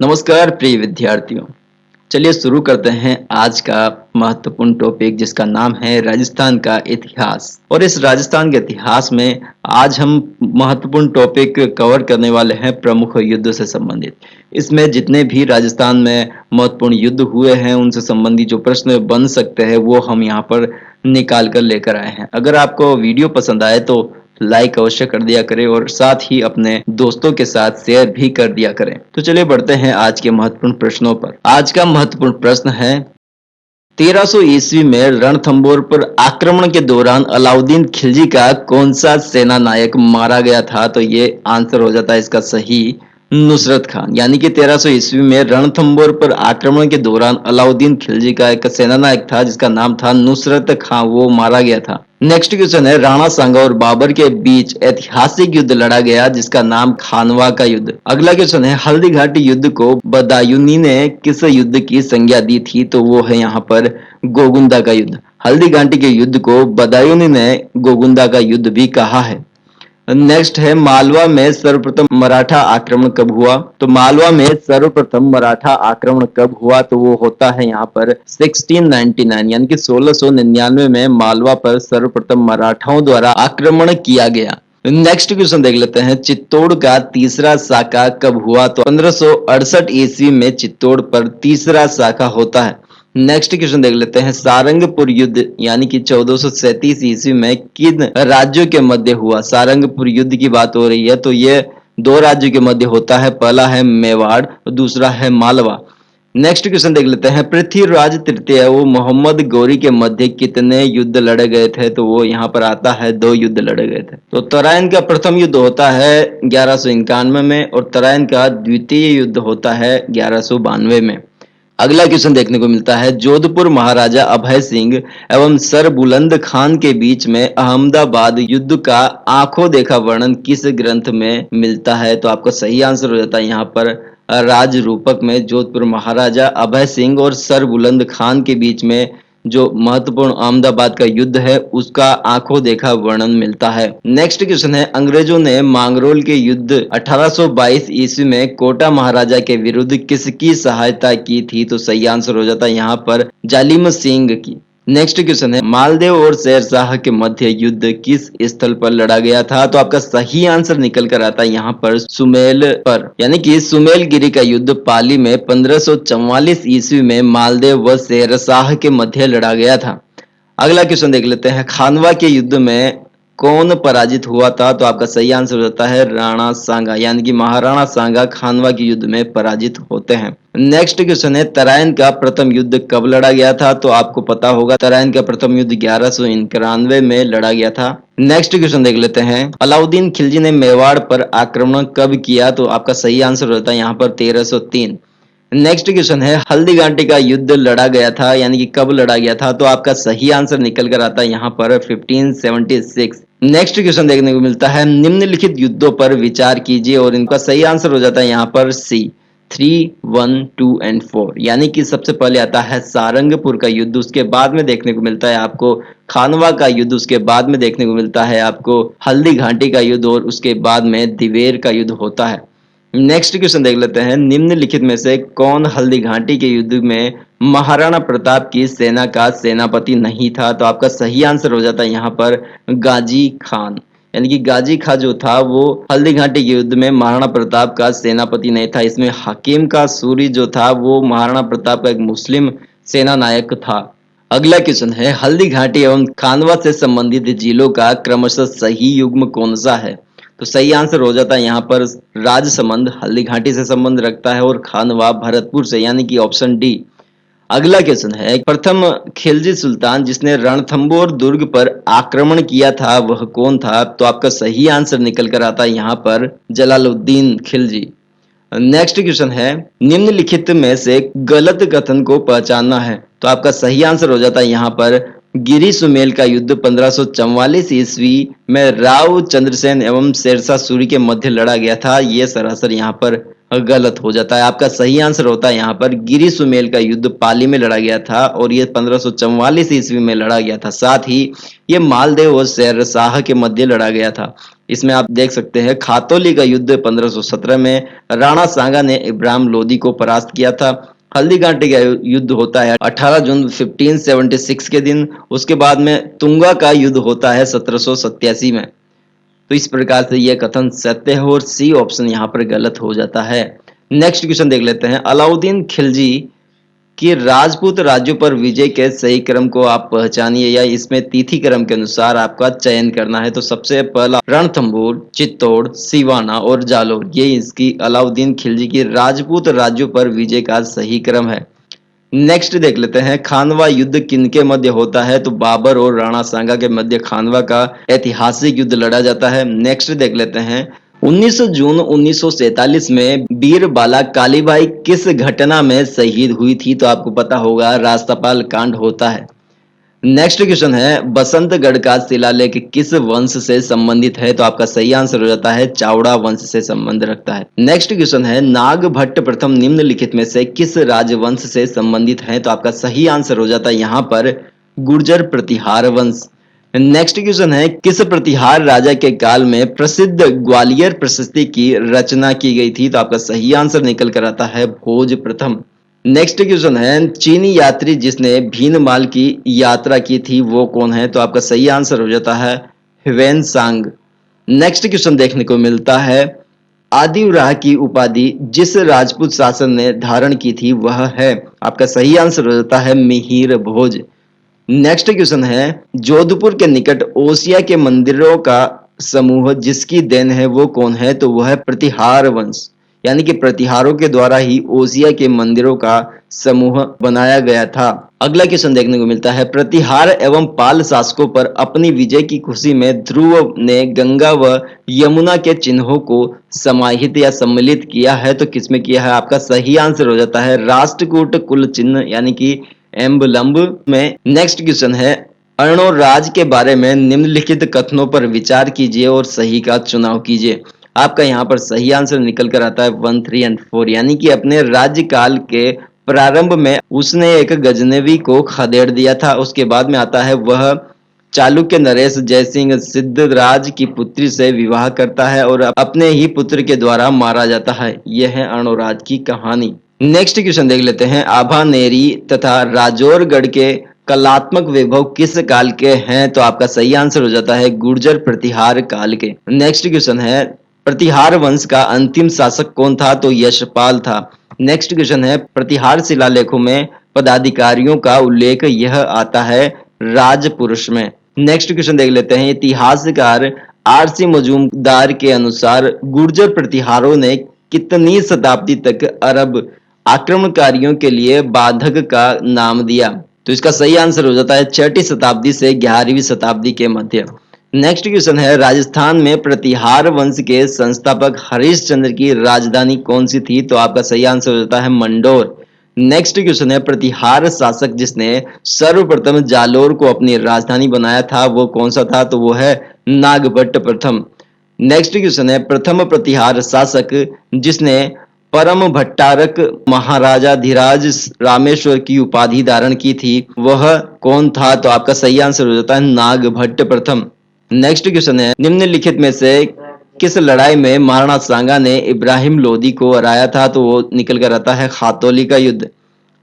नमस्कार प्रिय विद्यार्थियों। चलिए शुरू करते हैं आज का महत्वपूर्ण टॉपिक जिसका नाम है राजस्थान का इतिहास। और इस राजस्थान के इतिहास में आज हम महत्वपूर्ण टॉपिक कवर करने वाले हैं प्रमुख युद्ध से संबंधित। इसमें जितने भी राजस्थान में महत्वपूर्ण युद्ध हुए हैं उनसे संबंधित जो प्रश्न बन सकते हैं वो हम यहाँ पर निकाल कर लेकर आए हैं। अगर आपको वीडियो पसंद आए तो लाइक अवश्य कर दिया करें और साथ ही अपने दोस्तों के साथ शेयर भी कर दिया करें। तो चलिए बढ़ते हैं आज के महत्वपूर्ण प्रश्नों पर। आज का महत्वपूर्ण प्रश्न है 1300 ईस्वी में रणथंबोर पर आक्रमण के दौरान अलाउद्दीन खिलजी का कौन सा सेना नायक मारा गया था? तो ये आंसर हो जाता है इसका सही नुसरत खान। यानी कि 1300 ईस्वी में रणथंबोर पर आक्रमण के दौरान अलाउद्दीन खिलजी का एक सेना नायक था जिसका नाम था नुसरत खान, वो मारा गया था। नेक्स्ट क्वेश्चन है राणा सांगा और बाबर के बीच ऐतिहासिक युद्ध लड़ा गया जिसका नाम खानवा का युद्ध। अगला क्वेश्चन है हल्दी घाटी युद्ध को बदायूनी ने किस युद्ध की संज्ञा दी थी? तो वो है यहाँ पर गोगुंदा का युद्ध। हल्दी घाटी के युद्ध को बदायूनी ने गोगुंदा का युद्ध भी कहा है। नेक्स्ट है मालवा में सर्वप्रथम मराठा आक्रमण कब हुआ? तो मालवा में सर्वप्रथम मराठा आक्रमण कब हुआ? तो वो होता है यहाँ पर 1699 यानी कि 1699 में मालवा पर सर्वप्रथम मराठाओं द्वारा आक्रमण किया गया। नेक्स्ट क्वेश्चन देख लेते हैं चित्तौड़ का तीसरा साका कब हुआ? तो 1568 ईस्वी में चित्तौड़ पर तीसरा साका होता है। नेक्स्ट क्वेश्चन देख लेते हैं सारंगपुर युद्ध यानी कि 1437 ईस्वी में किन राज्यों के मध्य हुआ? सारंगपुर युद्ध की बात हो रही है तो ये दो राज्यों के मध्य होता है, पहला है मेवाड़ और दूसरा है मालवा। नेक्स्ट क्वेश्चन देख लेते हैं पृथ्वीराज तृतीय वो मोहम्मद गौरी के मध्य कितने युद्ध लड़े गए थे? तो वो यहाँ पर आता है 2 युद्ध लड़े गए थे। तो तराइन का प्रथम युद्ध होता है 1191 में और तराइन का द्वितीय युद्ध होता है 1192 में। अगला क्वेश्चन देखने को मिलता है जोधपुर महाराजा अभय सिंह एवं सर बुलंद खान के बीच में अहमदाबाद युद्ध का आंखों देखा वर्णन किस ग्रंथ में मिलता है? तो आपका सही आंसर हो जाता है यहाँ पर राज रूपक में। जोधपुर महाराजा अभय सिंह और सर बुलंद खान के बीच में जो महत्वपूर्ण अहमदाबाद का युद्ध है उसका आंखों देखा वर्णन मिलता है। नेक्स्ट क्वेश्चन है अंग्रेजों ने मांगरोल के युद्ध 1822 ईस्वी में कोटा महाराजा के विरुद्ध किसकी सहायता की थी? तो सही आंसर हो जाता है यहाँ पर जालिम सिंह की। नेक्स्ट क्वेश्चन है मालदेव और शेरशाह के मध्य युद्ध किस स्थल पर लड़ा गया था? तो आपका सही आंसर निकल कर आता है यहाँ पर सुमेल पर, यानी कि सुमेलगिरी का युद्ध पाली में 1544 ईस्वी में मालदेव व शेरशाह के मध्य लड़ा गया था। अगला क्वेश्चन देख लेते हैं खानवा के युद्ध में कौन पराजित हुआ था? तो आपका सही आंसर हो जाता है राणा सांगा, यानी कि महाराणा सांगा खानवा के युद्ध में पराजित होते हैं। नेक्स्ट क्वेश्चन है तराइन का प्रथम युद्ध कब लड़ा गया था? तो आपको पता होगा तराइन का प्रथम युद्ध 1191 में लड़ा गया था। नेक्स्ट क्वेश्चन देख लेते हैं अलाउद्दीन खिलजी ने मेवाड़ पर आक्रमण कब किया? तो आपका सही आंसर होता है यहाँ पर 1303। नेक्स्ट क्वेश्चन है हल्दी घाटी का युद्ध लड़ा गया था यानी कि कब लड़ा गया था? तो आपका सही आंसर निकल कर आता है यहाँ पर 1576। नेक्स्ट क्वेश्चन देखने को मिलता है निम्नलिखित युद्धों पर विचार कीजिए और इनका सही आंसर हो जाता है यहाँ पर सी 3, 1, 2 एंड 4, यानी कि सबसे पहले आता है सारंगपुर का युद्ध, उसके बाद में देखने को मिलता है आपको खानवा का युद्ध, उसके बाद में देखने को मिलता है आपको हल्दी घाटी का युद्ध और उसके बाद में दिवेर का युद्ध होता है। नेक्स्ट क्वेश्चन देख लेते हैं निम्नलिखित में से कौन हल्दी घाटी के युद्ध में महाराणा प्रताप की सेना का सेनापति नहीं था? तो आपका सही आंसर हो जाता है यहाँ पर गाजी खान, यानी कि गाजी खान जो था वो हल्दी घाटी के युद्ध में महाराणा प्रताप का सेनापति नहीं था। इसमें हकीम का सूरी जो था वो महाराणा प्रताप का एक मुस्लिम सेना नायक था। अगला क्वेश्चन है हल्दी घाटी एवं खानवा से संबंधित जिलों का क्रमशः सही युग्म कौन सा है? तो सही आंसर हो जाता है यहाँ पर राजसमंद हल्दी घाटी से संबंध रखता है और खानवा भरतपुर से, यानी कि ऑप्शन डी। अगला क्वेश्चन है प्रथम खिलजी सुल्तान जिसने रणथंबोर दुर्ग पर आक्रमण किया था वह कौन था? तो आपका सही आंसर निकल कर आता है यहाँ पर जलालुद्दीन खिलजी। नेक्स्ट क्वेश्चन है निम्नलिखित में से गलत कथन को पहचानना है। तो आपका सही आंसर हो जाता है यहाँ पर गिरी सुमेल का युद्ध 1544 ईस्वी में राव चंद्रसेन एवं शेरशाह सूरी के मध्य लड़ा गया था। ये सरासर यहाँ पर गलत हो जाता है। आपका सही आंसर होता है यहाँ पर गिरी सुमेल का युद्ध पाली में लड़ा गया था और ये 1544 ईस्वी में लड़ा गया था। साथ ही ये मालदेव और शेरशाह के मध्य लड़ा गया था। इसमें आप देख सकते हैं खातौली का युद्ध 1517 में राणा सांगा ने इब्राहिम लोदी को परास्त किया था। हल्दी घाटी का युद्ध होता है 18 जून 1576 के दिन। उसके बाद में तुंगा का युद्ध होता है 1787 में। तो इस प्रकार से यह कथन सत्य है और सी ऑप्शन यहाँ पर गलत हो जाता है। नेक्स्ट क्वेश्चन देख लेते हैं। अलाउद्दीन खिलजी की राजपूत राज्यों पर विजय के सही क्रम को आप पहचानिए या इसमें तिथि क्रम के अनुसार आपका चयन करना है। तो सबसे पहला रणथंभौर, चित्तौड़, सिवाना और जालौर, ये इसकी अलाउद्दीन खिलजी की राजपूत राज्यों पर विजय का सही क्रम है। नेक्स्ट देख लेते हैं। खानवा युद्ध किनके मध्य होता है? तो बाबर और राणा सांगा के मध्य खानवा का ऐतिहासिक युद्ध लड़ा जाता है। नेक्स्ट देख लेते हैं। 19 जून 1947 में बीरबाला कालीबाई किस घटना में शहीद हुई थी? तो आपको पता होगा रास्तापाल कांड होता है। नेक्स्ट क्वेश्चन है। बसंतगढ़ का शिलालेख किस वंश से संबंधित है? तो आपका सही आंसर हो जाता है चावड़ा वंश से संबंध रखता है। नेक्स्ट क्वेश्चन है। नागभट्ट प्रथम निम्नलिखित में से किस राजवंश से संबंधित है? तो आपका सही आंसर हो जाता है यहाँ पर गुर्जर प्रतिहार वंश। नेक्स्ट क्वेश्चन है। किस प्रतिहार राजा के काल में प्रसिद्ध ग्वालियर प्रशस्ति की रचना की गई थी? तो आपका सही आंसर निकल कर आता है भोज प्रथम। नेक्स्ट क्वेश्चन है। चीनी यात्री जिसने भीनमाल की यात्रा की थी वो कौन है? तो आपका सही आंसर हो जाता है ह्वेन सांग। नेक्स्ट क्वेश्चन देखने को मिलता है। आदिवराह की उपाधि जिस राजपूत शासन ने धारण की थी वह है? आपका सही आंसर हो जाता है मिहिर भोज। नेक्स्ट क्वेश्चन है। जोधपुर के निकट ओसिया के मंदिरों का समूह जिसकी देन है वो कौन है? तो वह है प्रतिहार वंश, यानी कि प्रतिहारों के द्वारा ही ओसिया के मंदिरों का समूह बनाया गया था। अगला क्वेश्चन देखने को मिलता है। प्रतिहार एवं पाल शासकों पर अपनी विजय की खुशी में ध्रुव ने गंगा व यमुना के चिन्हों को समाहित या सम्मिलित किया है। तो किसमें किया है? आपका सही आंसर हो जाता है राष्ट्रकूट कुल चिन्ह यानी कि एम्बलम में। नेक्स्ट क्वेश्चन है। अर्णोराज के बारे में निम्नलिखित कथनों पर विचार कीजिए और सही का चुनाव कीजिए। आपका यहाँ पर सही आंसर निकल कर आता है 1, 3 और 4, यानी कि अपने राज्यकाल के प्रारंभ में उसने एक गजनवी को खदेड़ दिया था। उसके बाद में आता है वह चालुक्य नरेश जयसिंह सिद्धराज की पुत्री से विवाह करता है और अपने ही पुत्र के द्वारा मारा जाता है। यह है अर्णोराज की कहानी। नेक्स्ट क्वेश्चन देख लेते हैं। आभानेरी तथा राजौरगढ़ के कलात्मक वैभव किस काल के हैं? तो आपका सही आंसर हो जाता है गुर्जर प्रतिहार काल के। नेक्स्ट क्वेश्चन है। प्रतिहार वंश का अंतिम शासक कौन था? तो यशपाल था। नेक्स्ट क्वेश्चन है। प्रतिहार शिलालेखों में पदाधिकारियों का उल्लेख यह आता है राजपुरुष में। नेक्स्ट क्वेश्चन देख लेते हैं। इतिहासकार आरसी मजूमदार के अनुसार गुर्जर प्रतिहारों ने कितनी शताब्दी तक अरब आक्रमणकारियों के लिए बाधक का नाम दिया? तो इसका सही आंसर हो जाता है 6वीं शताब्दी से 11वीं शताब्दी के मध्य। नेक्स्ट क्वेश्चन है। राजस्थान में प्रतिहार वंश के संस्थापक हरिश्चंद्र की राजधानी कौन सी थी? तो आपका सही आंसर हो जाता है मंडोर। नेक्स्ट क्वेश्चन है। प्रतिहार शासक जिसने सर्वप्रथम जालोर को अपनी राजधानी बनाया था वो कौन सा था? तो वो है नागभट्ट प्रथम। नेक्स्ट क्वेश्चन है। प्रथम प्रतिहार शासक जिसने परम भट्टारक महाराजा धीराज रामेश्वर की उपाधि धारण की थी वह कौन था? तो आपका सही आंसर हो जाता है नागभट्ट प्रथम। नेक्स्ट क्वेश्चन है। निम्नलिखित में से किस लड़ाई में महाराणा सांगा ने इब्राहिम लोदी को हराया था? तो वो निकल कर आता है खातौली का युद्ध।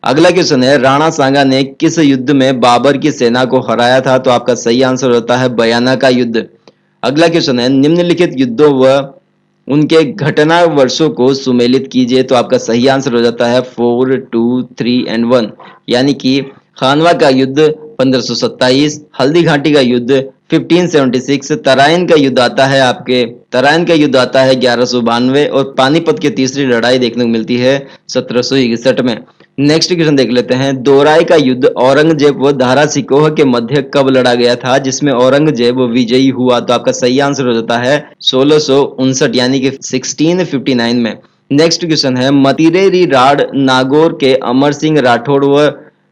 अगला क्वेश्चन है। राणा सांगा ने किस युद्ध में बाबर की सेना को हराया था? तो आपका सही आंसर होता है बयाना का युद्ध। अगला क्वेश्चन है। निम्नलिखित युद्धों व उनके घटना वर्षों को सुमेलित कीजिए। तो आपका सही आंसर हो जाता है 4, 2, 3 और 1, यानी कि खानवा का युद्ध 1527, हल्दी घाटी का युद्ध 1576, तराइन का युद्ध आता है 1192 और पानीपत की तीसरी लड़ाई देखने को मिलती है 1761 में। नेक्स्ट क्वेश्चन देख लेते हैं। दोराई का युद्ध औरंगजेब व दारा सिकोह के मध्य कब लड़ा गया था जिसमें औरंगजेब विजयी हुआ? तो आपका सही आंसर हो जाता है 1659 यानी कि 1659 में। नेक्स्ट क्वेश्चन है। मतिरेरी राड नागौर के अमर सिंह राठौड़ व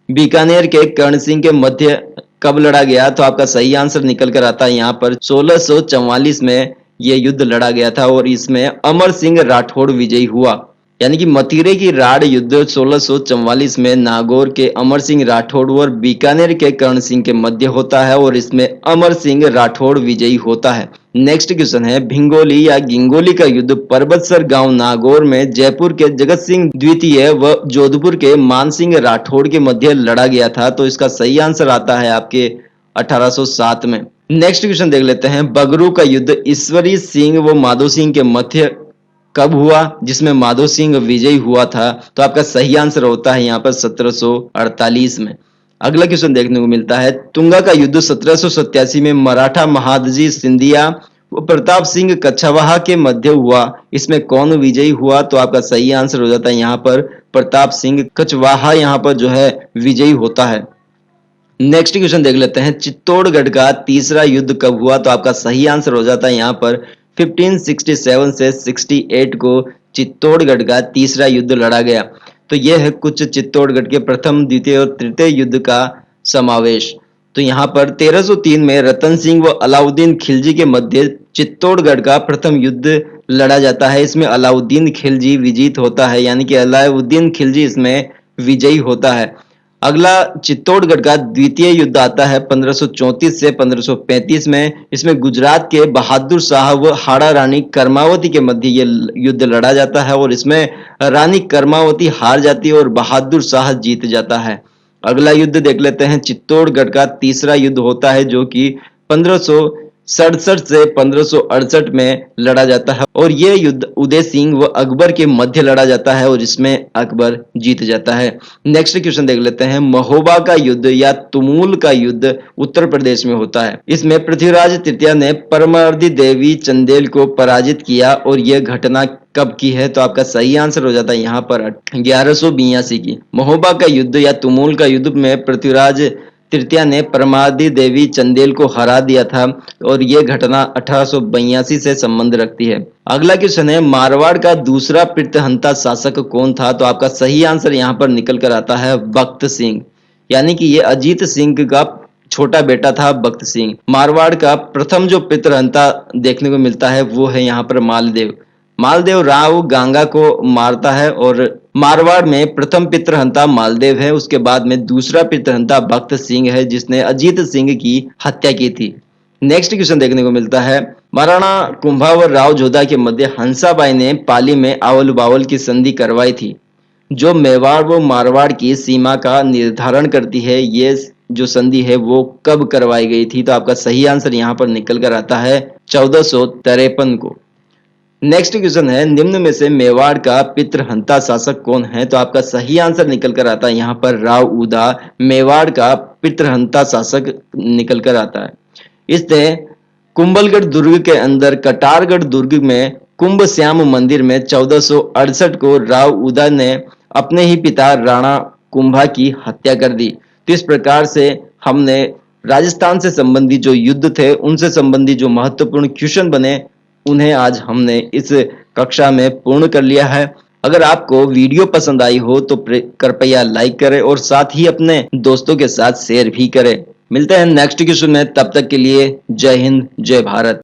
बीकानेर के कर्ण सिंह के मध्य कब लड़ा गया? तो आपका सही आंसर निकल कर आता है यहाँ पर 1644 में यह युद्ध लड़ा गया था और इसमें अमर सिंह राठौड़ विजयी हुआ। यानी कि मतीरे की राड़ युद्ध 1644 में नागौर के अमर सिंह राठौड़ और बीकानेर के कर्ण सिंह के मध्य होता है और इसमें अमर सिंह राठौड़ विजयी होता है। नेक्स्ट क्वेश्चन है, भिंगोली या गिंगोली का युद्ध परबतसर गांव नागौर में जयपुर के जगत सिंह द्वितीय व जोधपुर के मान सिंह राठौड़ के मध्य लड़ा गया था। तो इसका सही आंसर आता है आपके 1807 में। नेक्स्ट क्वेश्चन देख लेते हैं, बगरू का युद्ध ईश्वरी सिंह व माधो सिंह के मध्य कब हुआ, जिसमें माधो सिंह विजयी हुआ था? तो आपका सही आंसर होता है यहाँ पर 1748 में। अगला क्वेश्चन देखने को मिलता है, तुंगा का युद्ध 1787 में मराठा महादजी सिंधिया व प्रताप सिंह कछवाहा के मध्य हुआ, इसमें कौन विजयी हुआ? तो आपका सही आंसर हो जाता है यहाँ पर प्रताप सिंह कछवाहा यहाँ पर जो है विजयी होता है। नेक्स्ट क्वेश्चन देख लेते हैं, चित्तौड़गढ़ का तीसरा युद्ध कब हुआ? तो आपका सही आंसर हो जाता है यहाँ पर 1567 से 68 को चित्तौड़गढ़ का तीसरा युद्ध लड़ा गया। तो यह है कुछ चित्तौड़गढ़ के प्रथम, द्वितीय और तृतीय युद्ध का समावेश। तो यहाँ पर 1303 में रतन सिंह व अलाउद्दीन खिलजी के मध्य चित्तौड़गढ़ का प्रथम युद्ध लड़ा जाता है। इसमें अलाउद्दीन खिलजी विजित होता है, यानी कि अलाउद्दीन खिलजी इसमें विजयी होता है। अगला चित्तौड़गढ़ का द्वितीय युद्ध आता है 1534 से 1535 में। इसमें गुजरात के बहादुर शाह व हाड़ा रानी कर्मावती के मध्य ये युद्ध लड़ा जाता है और इसमें रानी कर्मावती हार जाती है और बहादुर शाह जीत जाता है। अगला युद्ध देख लेते हैं, चित्तौड़गढ़ का तीसरा युद्ध होता है जो कि 1567 से 1568 में लड़ा जाता है और यह युद्ध उदय सिंह व अकबर के मध्य लड़ा जाता है और इसमें अकबर जीत जाता है। नेक्स्ट क्वेश्चन देख लेते हैं, महोबा का युद्ध या तुमुल का युद्ध उत्तर प्रदेश में होता है। इसमें पृथ्वीराज तृतीय ने परमार्दी देवी चंदेल को पराजित किया और यह घटना कब की है? तो आपका सही आंसर हो जाता है यहाँ पर 1182 की। महोबा का युद्ध या तुमुल का युद्ध में पृथ्वीराज तृतीया ने परमार्दी देवी चंदेल को हरा दिया था और यह घटना 1882 से संबंध रखती है। अगला क्वेश्चन है, मारवाड़ का दूसरा पितृहंता शासक कौन था? तो आपका सही आंसर यहाँ पर निकल कर आता है बख्त सिंह, यानी कि ये अजीत सिंह का छोटा बेटा था बख्त सिंह। मारवाड़ का प्रथम जो पितृहंता देखने को मिलता है वो है यहाँ पर मालदेव। मालदेव राव गांगा को मारता है और मारवाड़ में प्रथम पितृहंता मालदेव है। उसके बाद में दूसरा पितृहंता बख्त सिंह है जिसने अजीत सिंह की हत्या की थी। नेक्स्ट क्वेश्चन देखने को मिलता है, महाराणा कुंभा व राव जोधा के मध्य हंसाबाई ने पाली में आवल बावल की संधि करवाई थी जो मेवाड़ व मारवाड़ की सीमा का निर्धारण करती है। ये जो संधि है वो कब करवाई गई थी? तो आपका सही आंसर यहाँ पर निकल कर आता है 1453 को। नेक्स्ट क्वेश्चन है, निम्न में से मेवाड़ का पितृहंता शासक कौन है? तो आपका सही आंसर निकल कर आता है यहाँ पर राव उदा मेवाड़ का पितृहंता शासक निकल कर आता है। इसने कुंभलगढ़ दुर्ग के अंदर कटारगढ़ दुर्ग में कुंभ श्याम मंदिर में 1468 को राव उदा ने अपने ही पिता राणा कुंभा की हत्या कर दी। तो इस प्रकार से हमने राजस्थान से संबंधित जो युद्ध थे उनसे संबंधित जो महत्वपूर्ण क्वेश्चन बने उन्हें आज हमने इस कक्षा में पूर्ण कर लिया है। अगर आपको वीडियो पसंद आई हो तो कृपया लाइक करें और साथ ही अपने दोस्तों के साथ शेयर भी करें। मिलते हैं नेक्स्ट क्वेश्चन में, तब तक के लिए जय हिंद जय भारत।